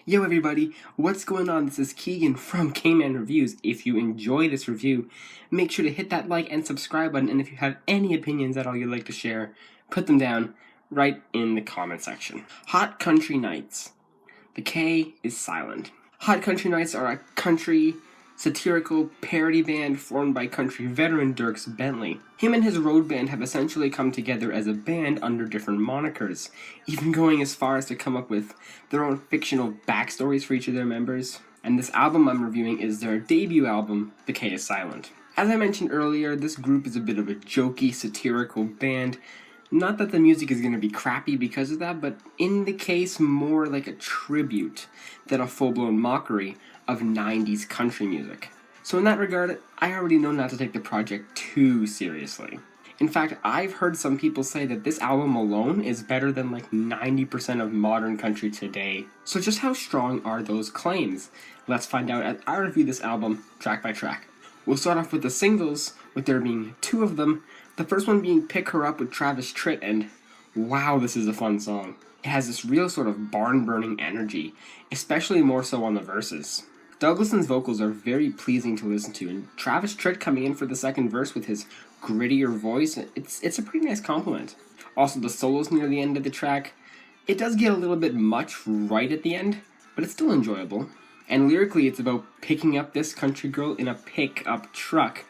Yo everybody, what's going on? This is Keegan from Kman Reviews. If you enjoy this review, make sure to hit that like and subscribe button, and if you have any opinions at all you'd like to share, put them down right in the comment section. Hot Country Nights. The K is silent. Hot Country Nights are a country satirical parody band formed by country veteran Dierks Bentley. Him and his road band have essentially come together as a band under different monikers, even going as far as to come up with their own fictional backstories for each of their members. And this album I'm reviewing is their debut album, The K is Silent. As I mentioned earlier, this group is a bit of a jokey, satirical band. Not that the music is going to be crappy because of that, but in the case more like a tribute than a full-blown mockery of 90s country music. So in that regard, I already know not to take the project too seriously. In fact, I've heard some people say that this album alone is better than like 90% of modern country today. So just how strong are those claims? Let's find out as I review this album track by track. We'll start off with the singles, with there being two of them. The first one being Pick Her Up with Travis Tritt, and wow, this is a fun song. It has this real sort of barn-burning energy, especially more so on the verses. Douglason's vocals are very pleasing to listen to, and Travis Tritt coming in for the second verse with his grittier voice, it's a pretty nice compliment. Also, the solos near the end of the track, it does get a little bit much right at the end, but it's still enjoyable. And lyrically, it's about picking up this country girl in a pickup truck.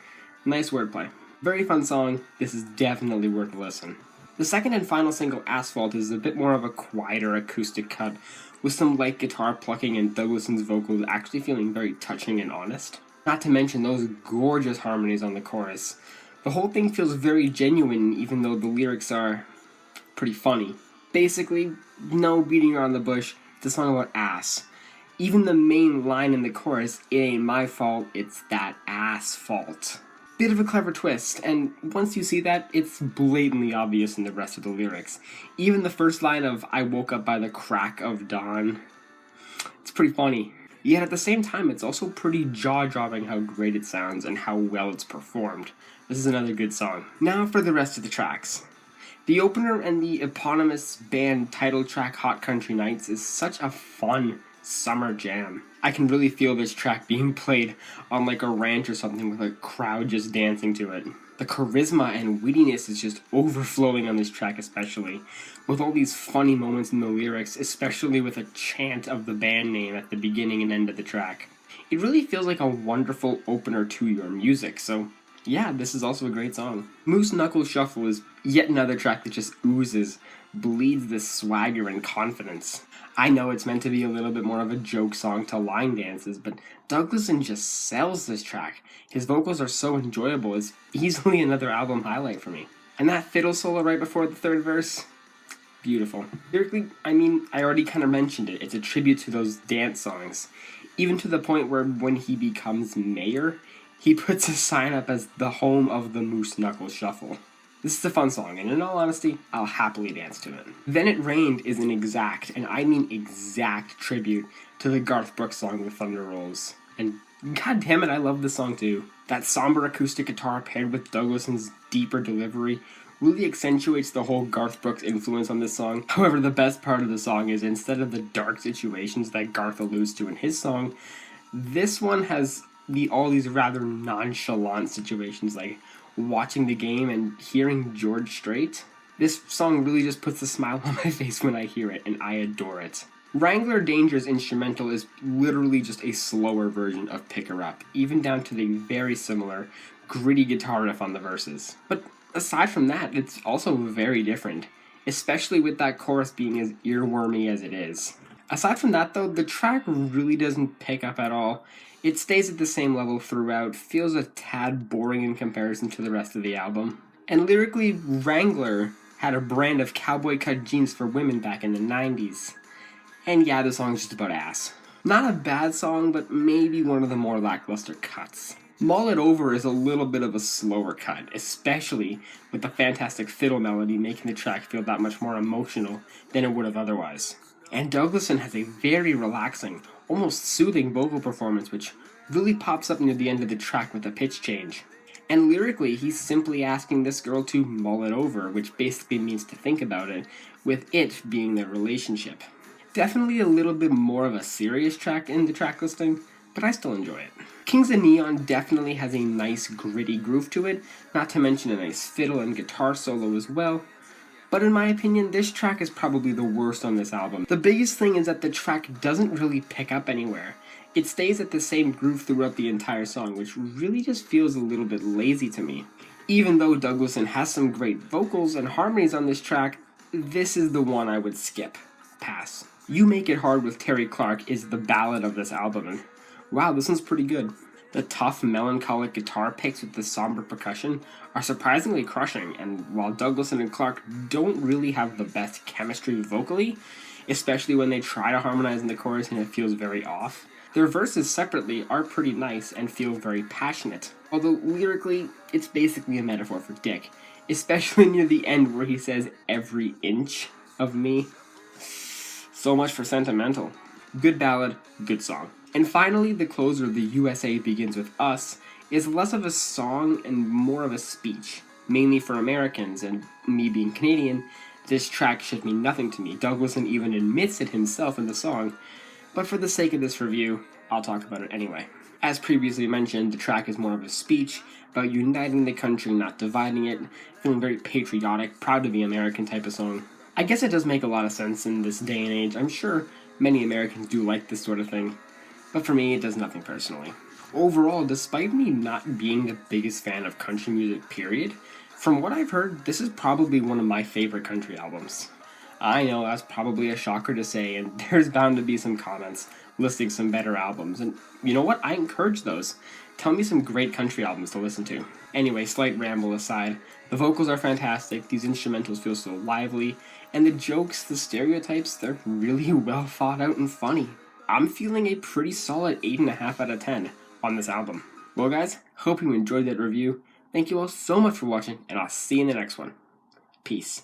Nice wordplay. Very fun song, this is definitely worth a listen. The second and final single, Asphalt, is a bit more of a quieter acoustic cut, with some light guitar plucking and Douglason's vocals actually feeling very touching and honest. Not to mention those gorgeous harmonies on the chorus. The whole thing feels very genuine, even though the lyrics are pretty funny. Basically, no beating around the bush, it's a song about ass. Even the main line in the chorus, "It ain't my fault, it's that asphalt." Bit of a clever twist, and once you see that, it's blatantly obvious in the rest of the lyrics. Even the first line of "I woke up by the crack of dawn," it's pretty funny. Yet at the same time, it's also pretty jaw-dropping how great it sounds and how well it's performed. This is another good song. Now for the rest of the tracks. The opener and the eponymous band title track, Hot Country Nights, is such a fun summer jam. I can really feel this track being played on like a ranch or something with a crowd just dancing to it. The charisma and wittiness is just overflowing on this track especially, with all these funny moments in the lyrics, especially with a chant of the band name at the beginning and end of the track. It really feels like a wonderful opener to your music, so yeah, this is also a great song. Moose Knuckle Shuffle is yet another track that just oozes, bleeds this swagger and confidence. I know it's meant to be a little bit more of a joke song to line dances, but Douglason just sells this track. His vocals are so enjoyable, it's easily another album highlight for me. And that fiddle solo right before the third verse, beautiful. Lyrically, I already kind of mentioned it, it's a tribute to those dance songs. Even to the point where when he becomes mayor, he puts a sign up as the home of the Moose Knuckle Shuffle. This is a fun song, and in all honesty, I'll happily dance to it. Then It Rained is an exact, and I mean exact, tribute to the Garth Brooks song The Thunder Rolls. And god damn it, I love this song too. That somber acoustic guitar paired with Douglason's deeper delivery really accentuates the whole Garth Brooks influence on this song. However, the best part of the song is instead of the dark situations that Garth alludes to in his song, this one has all these rather nonchalant situations like watching the game and hearing George Strait. This song really just puts a smile on my face when I hear it, and I adore it. Wrangler Danger's instrumental is literally just a slower version of Pick Her Up, even down to the very similar, gritty guitar riff on the verses. But aside from that, it's also very different, especially with that chorus being as earwormy as it is. Aside from that though, the track really doesn't pick up at all. It stays at the same level throughout, feels a tad boring in comparison to the rest of the album. And lyrically, Wrangler had a brand of cowboy cut jeans for women back in the 90s. And yeah, the song's just about ass. Not a bad song, but maybe one of the more lackluster cuts. Mull It Over is a little bit of a slower cut, especially with the fantastic fiddle melody making the track feel that much more emotional than it would have otherwise. And Douglason has a very relaxing, almost soothing vocal performance which really pops up near the end of the track with a pitch change. And lyrically, he's simply asking this girl to mull it over, which basically means to think about it, with it being their relationship. Definitely a little bit more of a serious track in the track listing, but I still enjoy it. Kings of Neon definitely has a nice gritty groove to it, not to mention a nice fiddle and guitar solo as well. But in my opinion, this track is probably the worst on this album. The biggest thing is that the track doesn't really pick up anywhere. It stays at the same groove throughout the entire song, which really just feels a little bit lazy to me. Even though Douglasson has some great vocals and harmonies on this track, this is the one I would skip. Pass. You Make It Hard with Terry Clark is the ballad of this album, and wow, this one's pretty good. The tough, melancholic guitar picks with the somber percussion are surprisingly crushing, and while Douglasson and Clark don't really have the best chemistry vocally, especially when they try to harmonize in the chorus and it feels very off, their verses separately are pretty nice and feel very passionate. Although lyrically, it's basically a metaphor for dick, especially near the end where he says, "every inch of me." So much for sentimental. Good ballad, good song. And finally, the closer, The USA Begins With Us, is less of a song and more of a speech. Mainly for Americans, and me being Canadian, this track should mean nothing to me. Douglasson even admits it himself in the song, but for the sake of this review, I'll talk about it anyway. As previously mentioned, the track is more of a speech about uniting the country, not dividing it, feeling very patriotic, proud to be American type of song. I guess it does make a lot of sense in this day and age. I'm sure many Americans do like this sort of thing, but for me, it does nothing personally. Overall, despite me not being the biggest fan of country music, period, from what I've heard, this is probably one of my favorite country albums. I know that's probably a shocker to say, and there's bound to be some comments listing some better albums, and you know what? I encourage those. Tell me some great country albums to listen to. Anyway, slight ramble aside, the vocals are fantastic, these instrumentals feel so lively, and the jokes, the stereotypes, they're really well thought out and funny. I'm feeling a pretty solid 8.5 out of 10 on this album. Well guys, hope you enjoyed that review. Thank you all so much for watching, and I'll see you in the next one. Peace.